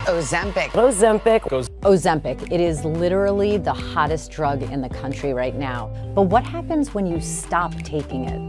Ozempic. Ozempic. Ozempic. It is literally the hottest drug in the country right now. But what happens when you stop taking it?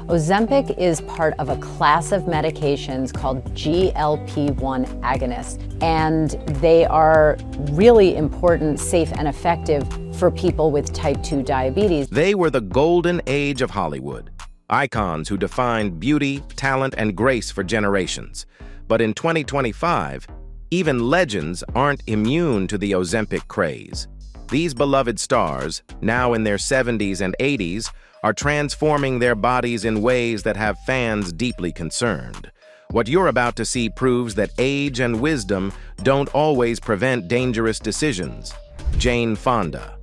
Ozempic is part of a class of medications called GLP-1 agonists, and they are really important, safe, and effective for people with type 2 diabetes. They were the golden age of Hollywood, icons who defined beauty, talent, and grace for generations. But in 2025, even legends aren't immune to the Ozempic craze. These beloved stars, now in their 70s and 80s, are transforming their bodies in ways that have fans deeply concerned. What you're about to see proves that age and wisdom don't always prevent dangerous decisions. Jane Fonda.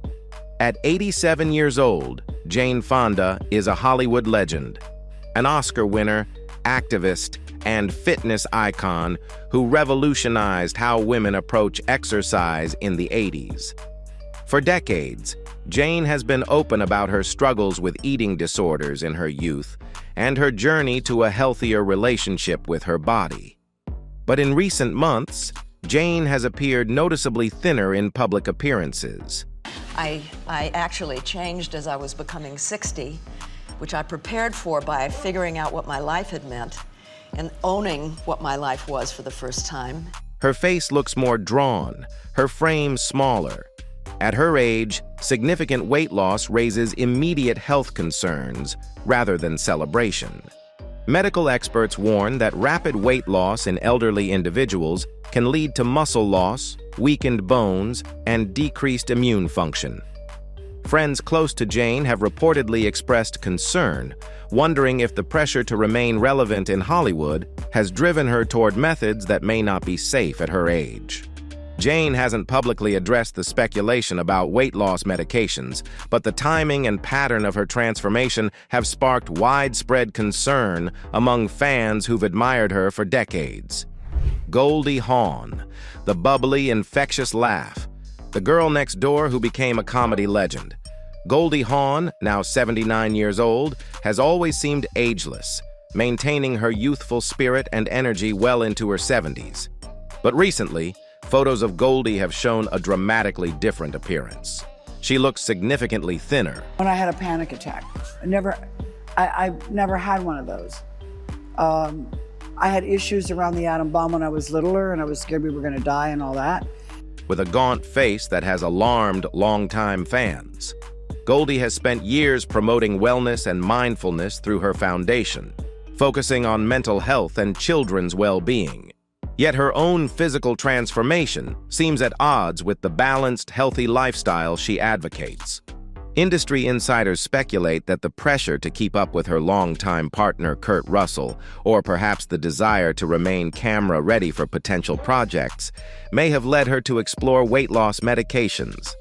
At 87 years old, Jane Fonda is a Hollywood legend, an Oscar winner, activist, and fitness icon who revolutionized how women approach exercise in the 80s. For decades, Jane has been open about her struggles with eating disorders in her youth and her journey to a healthier relationship with her body. But in recent months, Jane has appeared noticeably thinner in public appearances. I actually changed as I was becoming 60, which I prepared for by figuring out what my life had meant and owning what my life was for the first time. Her face looks more drawn, her frame smaller. At her age, significant weight loss raises immediate health concerns rather than celebration. Medical experts warn that rapid weight loss in elderly individuals can lead to muscle loss, weakened bones, and decreased immune function. Friends close to Jane have reportedly expressed concern, wondering if the pressure to remain relevant in Hollywood has driven her toward methods that may not be safe at her age. Jane hasn't publicly addressed the speculation about weight loss medications, but the timing and pattern of her transformation have sparked widespread concern among fans who've admired her for decades. Goldie Hawn, the bubbly, infectious laugh, the girl next door who became a comedy legend. Goldie Hawn, now 79 years old, has always seemed ageless, maintaining her youthful spirit and energy well into her 70s. But recently, photos of Goldie have shown a dramatically different appearance. She looks significantly thinner. When I had a panic attack, I never had one of those. I had issues around the atom bomb when I was littler, and I was scared we were going to die and all that. With a gaunt face that has alarmed longtime fans, Goldie has spent years promoting wellness and mindfulness through her foundation, focusing on mental health and children's well-being. Yet her own physical transformation seems at odds with the balanced, healthy lifestyle she advocates. Industry insiders speculate that the pressure to keep up with her longtime partner Kurt Russell, or perhaps the desire to remain camera-ready for potential projects, may have led her to explore weight loss medications.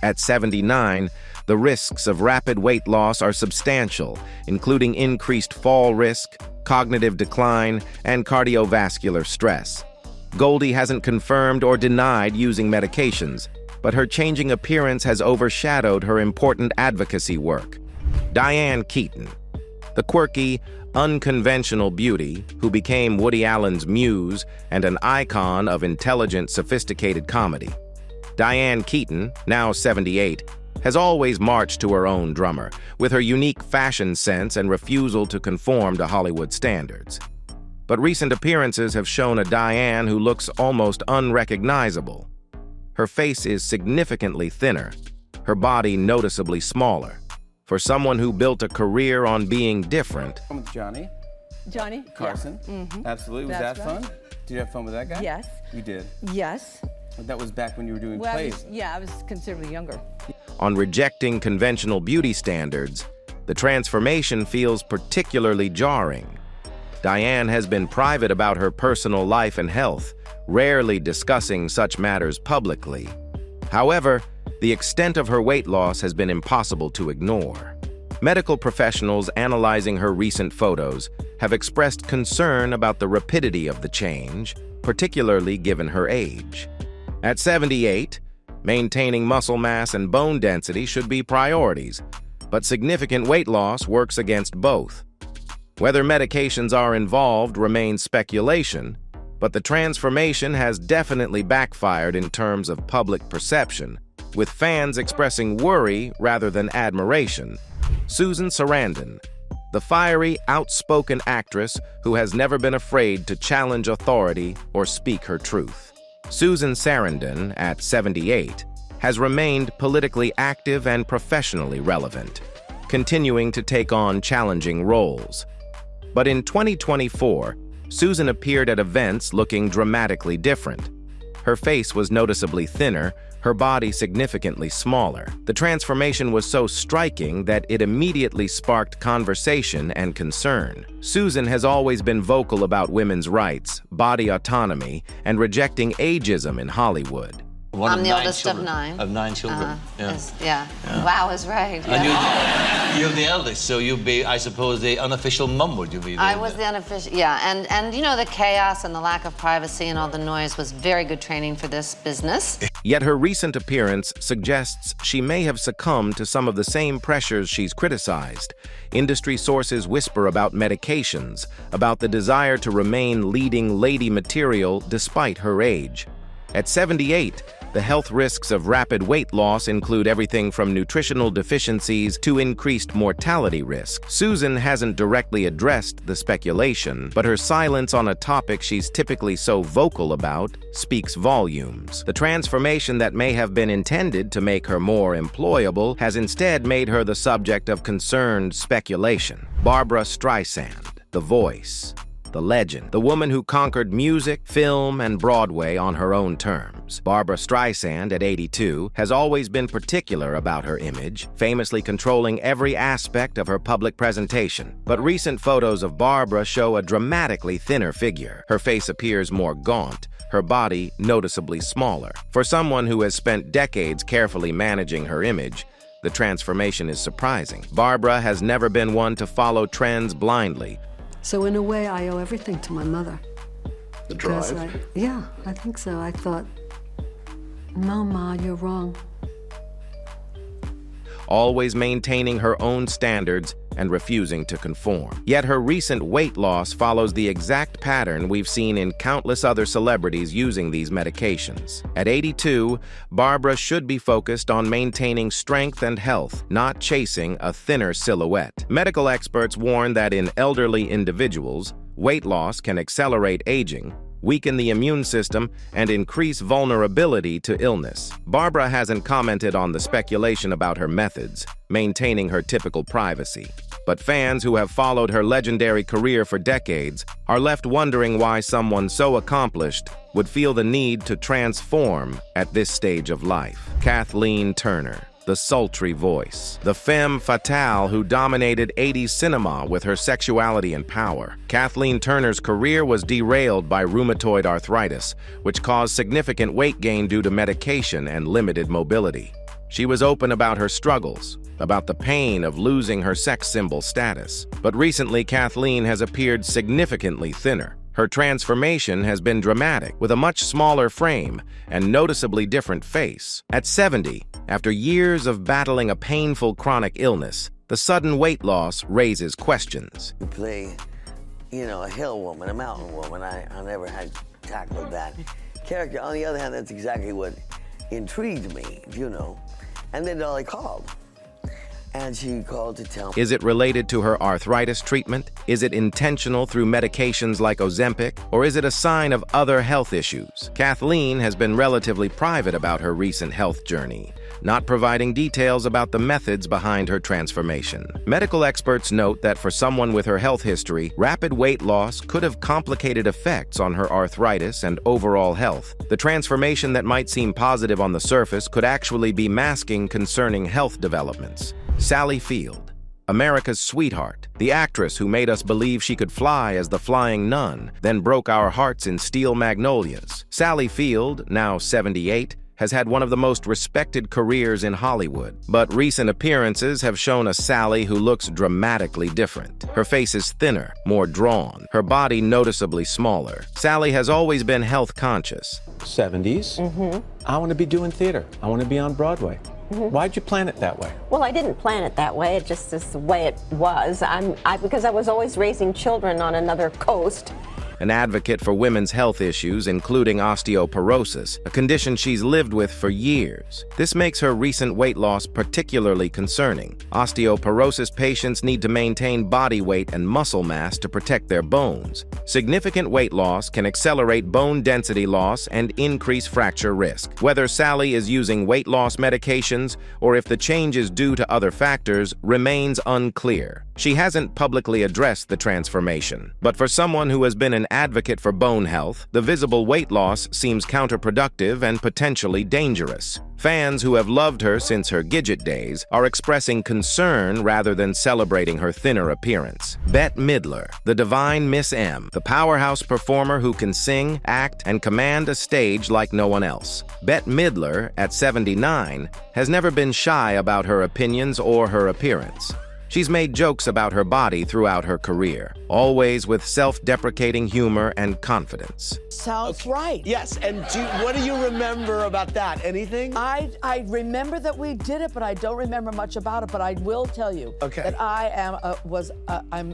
At 79, the risks of rapid weight loss are substantial, including increased fall risk, cognitive decline, and cardiovascular stress. Goldie hasn't confirmed or denied using medications, but her changing appearance has overshadowed her important advocacy work. Diane Keaton, the quirky, unconventional beauty who became Woody Allen's muse and an icon of intelligent, sophisticated comedy. Diane Keaton, now 78, has always marched to her own drummer, with her unique fashion sense and refusal to conform to Hollywood standards. But recent appearances have shown a Diane who looks almost unrecognizable. Her face is significantly thinner, her body noticeably smaller. For someone who built a career on being different. With Johnny Carson. Yeah. Absolutely. Was That's that right. fun? Did you have fun with that guy? Yes. You did. Yes. That was back when you were doing Well, plays. I was considerably younger. On rejecting conventional beauty standards, the transformation feels particularly jarring. Diane has been private about her personal life and health, rarely discussing such matters publicly. However, the extent of her weight loss has been impossible to ignore. Medical professionals analyzing her recent photos have expressed concern about the rapidity of the change, particularly given her age. At 78, maintaining muscle mass and bone density should be priorities, but significant weight loss works against both. Whether medications are involved remains speculation, But the transformation has definitely backfired in terms of public perception, with fans expressing worry rather than admiration. Susan Sarandon, the fiery, outspoken actress who has never been afraid to challenge authority or speak her truth. Susan Sarandon, at 78, has remained politically active and professionally relevant, continuing to take on challenging roles. But in 2024, Susan appeared at events looking dramatically different. Her face was noticeably thinner, her body significantly smaller. The transformation was so striking that it immediately sparked conversation and concern. Susan has always been vocal about women's rights, body autonomy, and rejecting ageism in Hollywood. I'm the oldest of 9. Of 9 children. Yeah. Wow is right. And you're the eldest, so you'd be, I suppose, the unofficial mum, would you be? I was the unofficial, yeah. And you know, the chaos and the lack of privacy and all the noise was very good training for this business. Yet her recent appearance suggests she may have succumbed to some of the same pressures she's criticized. Industry sources whisper about medications, about the desire to remain leading lady material despite her age. At 78, the health risks of rapid weight loss include everything from nutritional deficiencies to increased mortality risk. Susan hasn't directly addressed the speculation, but her silence on a topic she's typically so vocal about speaks volumes. The transformation that may have been intended to make her more employable has instead made her the subject of concerned speculation. Barbra Streisand, the voice, the legend, the woman who conquered music, film, and Broadway on her own terms. Barbra Streisand, at 82, has always been particular about her image, famously controlling every aspect of her public presentation. But recent photos of Barbra show a dramatically thinner figure. Her face appears more gaunt, her body noticeably smaller. For someone who has spent decades carefully managing her image, the transformation is surprising. Barbra has never been one to follow trends blindly. So in a way, I owe everything to my mother. The drive? Yeah, I think so. I thought, no, Ma, you're wrong. Always maintaining her own standards and refusing to conform. Yet her recent weight loss follows the exact pattern we've seen in countless other celebrities using these medications. At 82, Barbra should be focused on maintaining strength and health, not chasing a thinner silhouette. Medical experts warn that in elderly individuals, weight loss can accelerate aging, weaken the immune system, and increase vulnerability to illness. Barbra hasn't commented on the speculation about her methods, maintaining her typical privacy. But fans who have followed her legendary career for decades are left wondering why someone so accomplished would feel the need to transform at this stage of life. Kathleen Turner, the sultry voice, the femme fatale who dominated 80s cinema with her sexuality and power. Kathleen Turner's career was derailed by rheumatoid arthritis, which caused significant weight gain due to medication and limited mobility. She was open about her struggles, about the pain of losing her sex symbol status. But recently, Kathleen has appeared significantly thinner. Her transformation has been dramatic, with a much smaller frame and noticeably different face. At 70, after years of battling a painful chronic illness, the sudden weight loss raises questions. You play, you know, a hill woman, a mountain woman. I never had tackled that character. On the other hand, that's exactly what intrigued me, you know. And then Dolly called. And she called to tell me. Is it related to her arthritis treatment? Is it intentional through medications like Ozempic? Or is it a sign of other health issues? Kathleen has been relatively private about her recent health journey, not providing details about the methods behind her transformation. Medical experts note that for someone with her health history, rapid weight loss could have complicated effects on her arthritis and overall health. The transformation that might seem positive on the surface could actually be masking concerning health developments. Sally Field, America's sweetheart, the actress who made us believe she could fly as the flying nun, then broke our hearts in Steel Magnolias. Sally Field, now 78, has had one of the most respected careers in Hollywood. But recent appearances have shown a Sally who looks dramatically different. Her face is thinner, more drawn, her body noticeably smaller. Sally has always been health conscious. 70s? I want to be doing theater. I want to be on Broadway. Why'd you plan it that way? Well, I didn't plan it that way. It just is the way it was. Because I was always raising children on another coast. an advocate for women's health issues, including osteoporosis, a condition she's lived with for years. This makes her recent weight loss particularly concerning. Osteoporosis patients need to maintain body weight and muscle mass to protect their bones. Significant weight loss can accelerate bone density loss and increase fracture risk. Whether Sally is using weight loss medications or if the change is due to other factors remains unclear. She hasn't publicly addressed the transformation, but for someone who has been an advocate for bone health, the visible weight loss seems counterproductive and potentially dangerous. Fans who have loved her since her Gidget days are expressing concern rather than celebrating her thinner appearance. Bette Midler, the divine Miss M, the powerhouse performer who can sing, act, and command a stage like no one else. Bette Midler, at 79, has never been shy about her opinions or her appearance. She's made jokes about her body throughout her career, always with self-deprecating humor and confidence. Sounds right. Yes, and what do you remember about that? Anything? I remember that we did it, but I don't remember much about it. But I will tell you that I am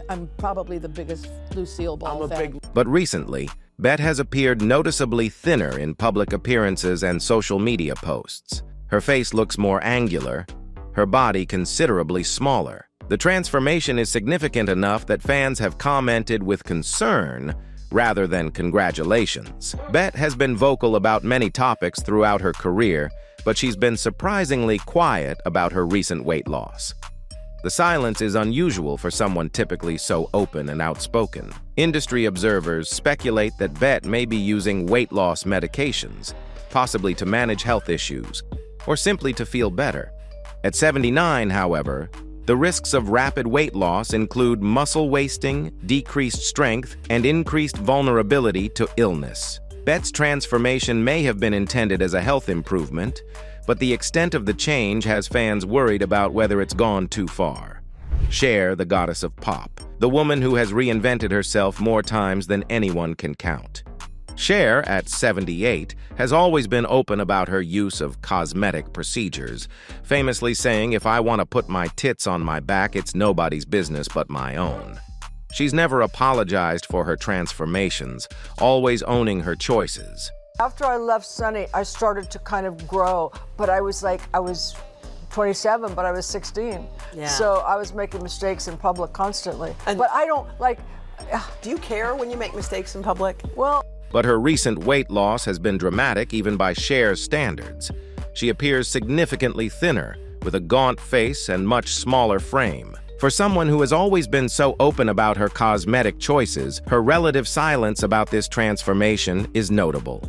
I'm probably the biggest Lucille Ball fan. But recently, Bette has appeared noticeably thinner in public appearances and social media posts. Her face looks more angular, her body considerably smaller. The transformation is significant enough that fans have commented with concern rather than congratulations. Bette has been vocal about many topics throughout her career, but she's been surprisingly quiet about her recent weight loss. The silence is unusual for someone typically so open and outspoken. Industry observers speculate that Bette may be using weight loss medications, possibly to manage health issues, or simply to feel better. At 79, however, the risks of rapid weight loss include muscle wasting, decreased strength, and increased vulnerability to illness. Bette's transformation may have been intended as a health improvement, but the extent of the change has fans worried about whether it's gone too far. Cher, the goddess of pop, the woman who has reinvented herself more times than anyone can count. Cher, at 78, has always been open about her use of cosmetic procedures, famously saying, "If I want to put my tits on my back, it's nobody's business but my own." She's never apologized for her transformations, always owning her choices. After I left Sunny, I started to kind of grow, but I was 27, but I was 16. Yeah. So I was making mistakes in public constantly. But I don't like. Do you care when you make mistakes in public? Well. But her recent weight loss has been dramatic even by Cher's standards. She appears significantly thinner, with a gaunt face and much smaller frame. For someone who has always been so open about her cosmetic choices, her relative silence about this transformation is notable.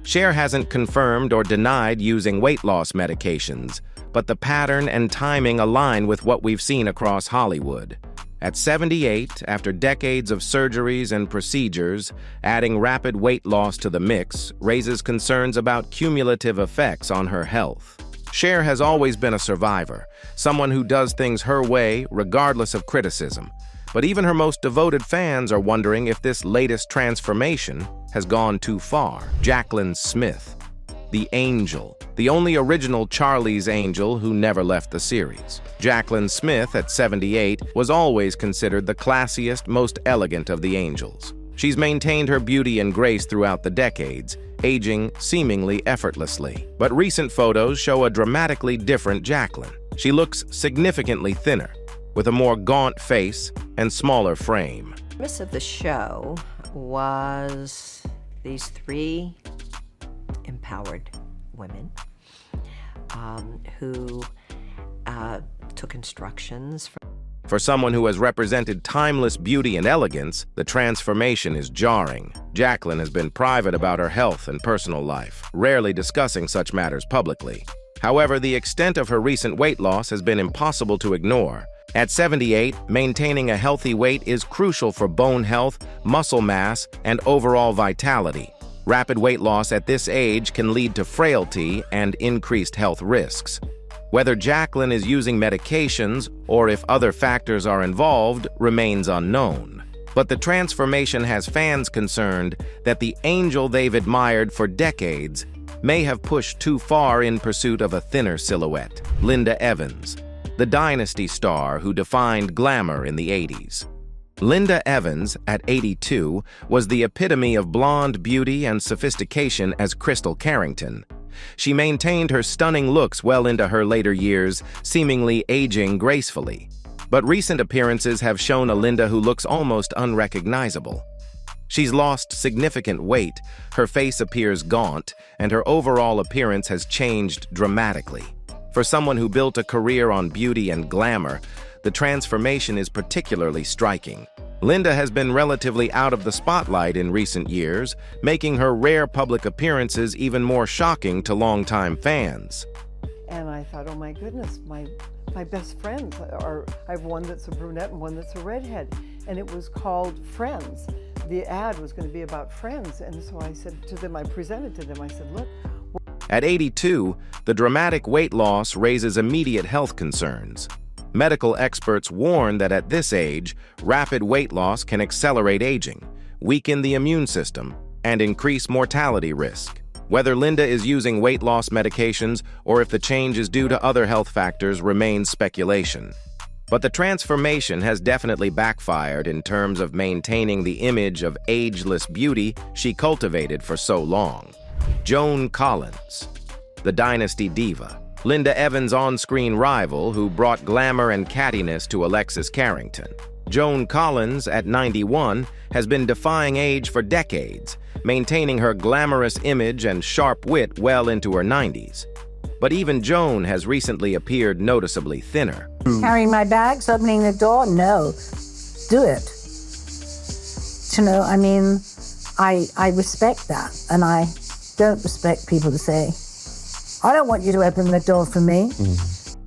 Cher hasn't confirmed or denied using weight loss medications, but the pattern and timing align with what we've seen across Hollywood. At 78, after decades of surgeries and procedures, adding rapid weight loss to the mix raises concerns about cumulative effects on her health. Cher has always been a survivor, someone who does things her way regardless of criticism. But even her most devoted fans are wondering if this latest transformation has gone too far. Jaclyn Smith, the Angel, the only original Charlie's Angel who never left the series. Jaclyn Smith, at 78, was always considered the classiest, most elegant of the Angels. She's maintained her beauty and grace throughout the decades, aging seemingly effortlessly. But recent photos show a dramatically different Jaclyn. She looks significantly thinner, with a more gaunt face and smaller frame. The premise of the show was these three empowered women who took instructions from. For someone who has represented timeless beauty and elegance, the transformation is jarring. Jaclyn has been private about her health and personal life, rarely discussing such matters publicly. However, the extent of her recent weight loss has been impossible to ignore. At 78, maintaining a healthy weight is crucial for bone health, muscle mass, and overall vitality. Rapid weight loss at this age can lead to frailty and increased health risks. Whether Jaclyn is using medications or if other factors are involved remains unknown. But the transformation has fans concerned that the Angel they've admired for decades may have pushed too far in pursuit of a thinner silhouette. Linda Evans, the Dynasty star who defined glamour in the 80s. Linda Evans, at 82, was the epitome of blonde beauty and sophistication as Crystal Carrington. She maintained her stunning looks well into her later years, seemingly aging gracefully. But recent appearances have shown a Linda who looks almost unrecognizable. She's lost significant weight, her face appears gaunt, and her overall appearance has changed dramatically. For someone who built a career on beauty and glamour, the transformation is particularly striking. Linda has been relatively out of the spotlight in recent years, making her rare public appearances even more shocking to longtime fans. And I thought, oh my goodness, my best friends are, I have one that's a brunette and one that's a redhead. And it was called Friends. The ad was going to be about friends. And so I said to them, I presented to them, I said, look. At 82, the dramatic weight loss raises immediate health concerns. Medical experts warn that at this age, rapid weight loss can accelerate aging, weaken the immune system, and increase mortality risk. Whether Linda is using weight loss medications or if the change is due to other health factors remains speculation. But the transformation has definitely backfired in terms of maintaining the image of ageless beauty she cultivated for so long. Joan Collins, the Dynasty diva, Linda Evans' on-screen rival who brought glamour and cattiness to Alexis Carrington. Joan Collins, at 91, has been defying age for decades, maintaining her glamorous image and sharp wit well into her 90s. But even Joan has recently appeared noticeably thinner. Carrying my bags, opening the door? No. Do it. You know, I mean, I respect that, and I don't respect people to say, I don't want you to open the door for me.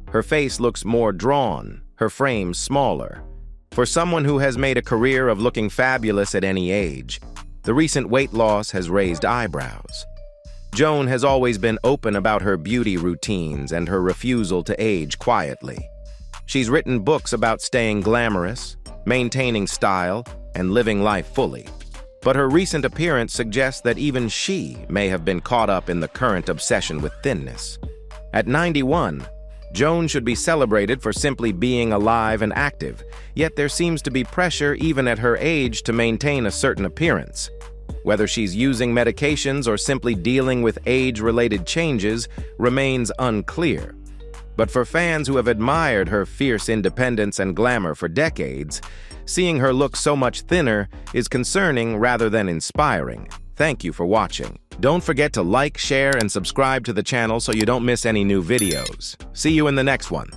Her face looks more drawn, her frame smaller. For someone who has made a career of looking fabulous at any age, the recent weight loss has raised eyebrows. Joan has always been open about her beauty routines and her refusal to age quietly. She's written books about staying glamorous, maintaining style, and living life fully. But her recent appearance suggests that even she may have been caught up in the current obsession with thinness. At 91, Joan should be celebrated for simply being alive and active, yet there seems to be pressure even at her age to maintain a certain appearance. Whether she's using medications or simply dealing with age-related changes remains unclear. But for fans who have admired her fierce independence and glamour for decades, seeing her look so much thinner is concerning rather than inspiring. Thank you for watching. Don't forget to like, share, and subscribe to the channel so you don't miss any new videos. See you in the next one.